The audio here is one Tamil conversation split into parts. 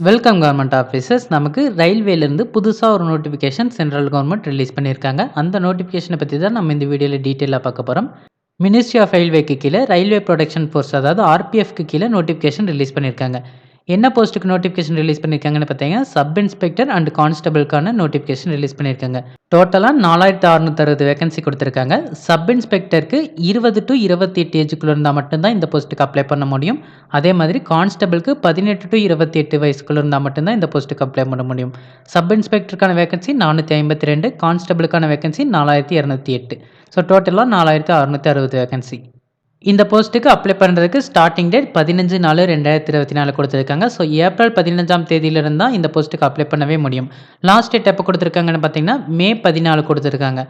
Welcome government officers. நமக்கு ரயில்வேலேருந்து புதுசாக ஒரு நோட்டிஃபிகேஷன் சென்ட்ரல் கவர்மெண்ட் ரிலீஸ் பண்ணியிருக்காங்க. அந்த நோட்டிஃபிகேஷனை பற்றி தான் நம்ம இந்த வீடியோவில் டீட்டெயிலாக பார்க்க போகிறோம். மினிஸ்ட்ரி ஆஃப் ரயில்வேக்கு கீழே ரயில்வே ப்ரொடக்ஷன் ஃபோர்ஸ், அதாவது ஆர்பிஎஃப்க்கு கீழே நோட்டிஃபிகேஷன் ரிலீஸ் பண்ணியிருக்காங்க. என்ன போஸ்ட்டுக்கு நோட்டிஃபிகேஷன் ரிலீஸ் பண்ணியிருக்காங்கன்னு பார்த்தீங்கன்னா, சப் இன்ஸ்பெக்டர் அண்ட் கான்ஸ்டபிளுக்கான நோட்டிஃபிகேஷன் ரிலீஸ் பண்ணியிருக்காங்க. டோட்டலாக 4660 வேகன்சி கொடுத்துருக்காங்க. சப் இன்ஸ்பெக்டருக்கு 20 to 28 ஏஜுக்குள்ள இருந்தால் மட்டும்தான் இந்த போஸ்ட்டுக்கு அப்ளை பண்ண முடியும். அதே மாதிரி கான்ஸ்டபிளுக்கு 18 to 28 வயசுக்குள்ள இருந்தால் மட்டும்தான் இந்த போஸ்ட்டுக்கு அப்ளை பண்ண முடியும். சப் இன்ஸ்பெக்டருக்கான வேகன்சி 452, கான்ஸ்டபிளுக்கான வேகன்சி 4208. ஸோ டோட்டலாக 4660 வேகன்சி. இந்த போஸ்ட்டுக்கு அப்ளை பண்ணுறதுக்கு ஸ்டார்டிங் டேட் 15/4/2024 கொடுத்துருக்காங்க. ஸோ ஏப்ரல் 15ஆம் தேதியிலிருந்து தான் இந்த போஸ்ட்டுக்கு அப்ளை பண்ணவே முடியும். லாஸ்ட் டேட் எப்போ கொடுத்துருக்காங்கன்னு பார்த்தீங்கன்னா மே 14 கொடுத்துருக்காங்க.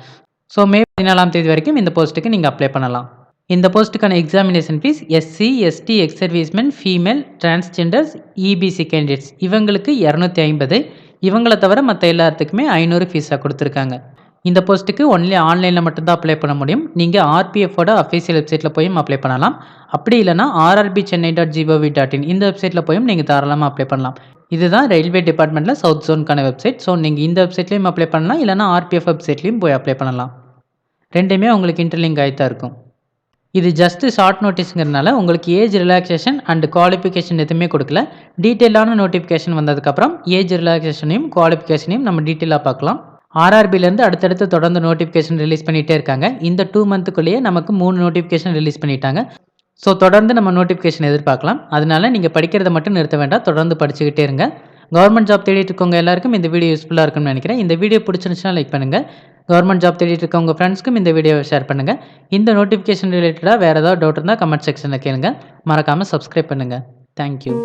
ஸோ மே 14ஆம் தேதி வரைக்கும் இந்த போஸ்ட்டுக்கு நீங்கள் அப்ளை பண்ணலாம். இந்த போஸ்ட்டுக்கான examination fee SC, ST, ex servicemen, female, transgenders, EBC candidates இவங்களுக்கு 250. இவங்களை தவிர மற்ற எல்லாத்துக்குமே 500 ஃபீஸாக கொடுத்துருக்காங்க. இந்த போஸ்ட்டுக்கு ஒன்லி ஆன்லைனில் மட்டும்தான் அப்ளை பண்ண முடியும். நீங்கள் ஆர்பிஎஃபோட அஃபீஷியல் வெப்சைட்டில் போயும் அப்ளை பண்ணலாம். அப்படி இல்லைனா rrbchennai.gov.in இந்த வெப்சைட்டில் போயும் நீங்கள் தாராளமாக அப்ளை பண்ணலாம். இதுதான் ரயில்வே டிபார்ட்மெண்ட்டில் சவுத் ஜோனுக்கான வெப்சைட். ஸோ நீங்கள் இந்த வெப்சைட்லேயும் அப்ளை பண்ணலாம், இல்லைனா ஆர்பிஎஃப் வெப்சைட்லேயும் போய் அப்ளை பண்ணலாம். ரெண்டுமே உங்களுக்கு இன்டர்லிங்க் ஆகி தான் இருக்கும். இது ஜஸ்ட் ஷார்ட் நோட்டீஸுங்கிறதுனால உங்களுக்கு ஏஜ் ரிலாக்ஸேஷன் அண்ட் குவாலிஃபிகேஷன் எதுவுமே கொடுக்கல. டீட்டெயிலான நோட்டிஃபிகேஷன் வந்ததுக்கப்புறம் ஏஜ் ரிலாக்ஸேஷனையும் குவாலிஃபிகேஷனையும் நம்ம டீட்டெயிலாக பார்க்கலாம். ஆர்ஆர்பிலேருந்து அடுத்தடுத்து தொடர்ந்து நோட்டிஃபிகேஷன் ரிலீஸ் பண்ணிகிட்டே இருக்காங்க. இந்த 2 மந்த்துக்குள்ளேயே நமக்கு 3 நோட்டிஃபிகேஷன் ரிலீஸ் பண்ணிட்டாங்க. ஸோ தொடர்ந்து நம்ம நோட்டிஃபிகேஷன் எதிர்பார்க்கலாம். அதனால நீங்கள் படிக்கிறத மட்டும் நிறுத்த வேண்டாம், தொடர்ந்து படிச்சுக்கிட்டே இருங்க. கவர்மெண்ட் ஜாப் தேடிட்டு இருக்கவங்க எல்லாருக்கும் இந்த வீடியோ யூஸ்ஃபுல்லாக இருக்கும்னு நினைக்கிறேன். இந்த வீடியோ பிடிச்சிருந்துச்சுன்னா லைக் பண்ணுங்கள். கவர்மெண்ட் ஜாப் தேடிட்டு இருக்கவங்க ஃப்ரெண்ட்ஸ்க்கும் இந்த வீடியோவை ஷேர் பண்ணுங்கள். இந்த நோட்டிஃபிகேஷன் ரிலேட்டடாக வேறு ஏதாவது டவுட் இருந்தால் கமெண்ட் செக்ஷனில் கேளுங்க. மறக்காமல் சப்ஸ்கிரைப் பண்ணுங்கள். தேங்க்யூ.